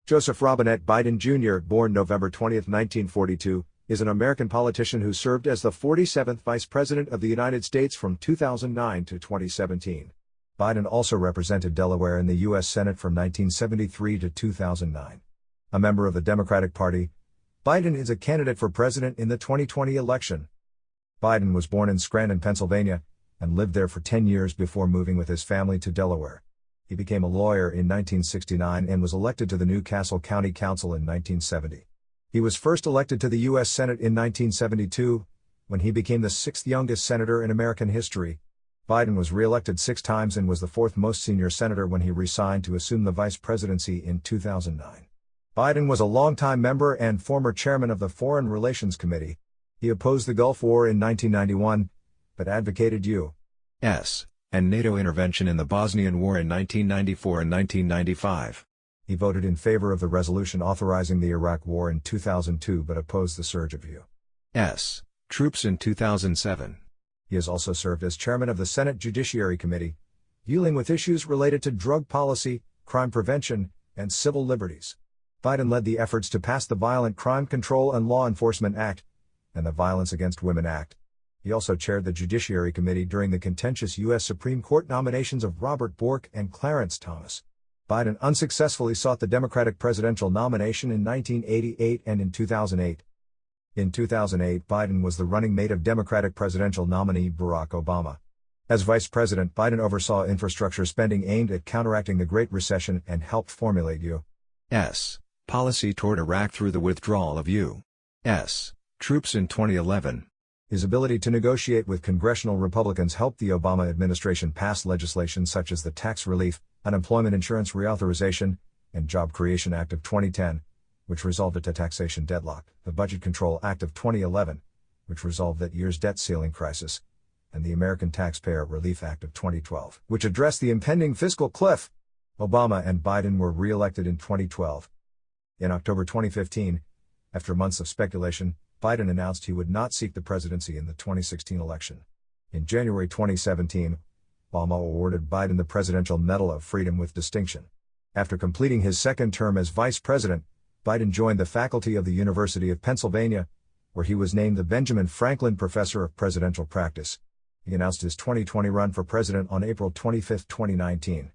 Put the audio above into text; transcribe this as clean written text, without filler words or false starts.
Joseph Robinette Biden Jr., born November 20, 1942, is an American politician who served as the 47th Vice President of the United States from 2009 to 2017. Biden also represented Delaware in the U.S. Senate from 1973 to 2009. A member of the Democratic Party, Biden is a candidate for president in the 2020 election. Biden was born in Scranton, Pennsylvania, and lived there for 10 years before moving with his family to Delaware. He became a lawyer in 1969 and was elected to the New Castle County Council in 1970. He was first elected to the U.S. Senate in 1972, when he became the sixth youngest senator in American history. Biden was re-elected 6 times and was the fourth most senior senator when he resigned to assume the vice presidency in 2009. Biden was a longtime member and former chairman of the Foreign Relations Committee. He opposed the Gulf War in 1991, but advocated U.S. and NATO intervention in the Bosnian War in 1994 and 1995. He voted in favor of the resolution authorizing the Iraq War in 2002 but opposed the surge of U.S. troops in 2007. He has also served as chairman of the Senate Judiciary Committee, dealing with issues related to drug policy, crime prevention, and civil liberties. Biden led the efforts to pass the Violent Crime Control and Law Enforcement Act and the Violence Against Women Act. He also chaired the Judiciary Committee during the contentious U.S. Supreme Court nominations of Robert Bork and Clarence Thomas. Biden unsuccessfully sought the Democratic presidential nomination in 1988 and in 2008. In 2008, Biden was the running mate of Democratic presidential nominee Barack Obama. As vice president, Biden oversaw infrastructure spending aimed at counteracting the Great Recession and helped formulate U.S. policy toward Iraq through the withdrawal of U.S. troops in 2011. His ability to negotiate with congressional Republicans helped the Obama administration pass legislation such as the Tax Relief, Unemployment Insurance Reauthorization, and Job Creation Act of 2010, which resolved a taxation deadlock, the Budget Control Act of 2011, which resolved that year's debt ceiling crisis, and the American Taxpayer Relief Act of 2012, which addressed the impending fiscal cliff. Obama and Biden were re-elected in 2012. In October 2015, after months of speculation, Biden announced he would not seek the presidency in the 2016 election. In January 2017, Obama awarded Biden the Presidential Medal of Freedom with distinction. After completing his second term as vice president, Biden joined the faculty of the University of Pennsylvania, where he was named the Benjamin Franklin Professor of Presidential Practice. He announced his 2020 run for president on April 25, 2019.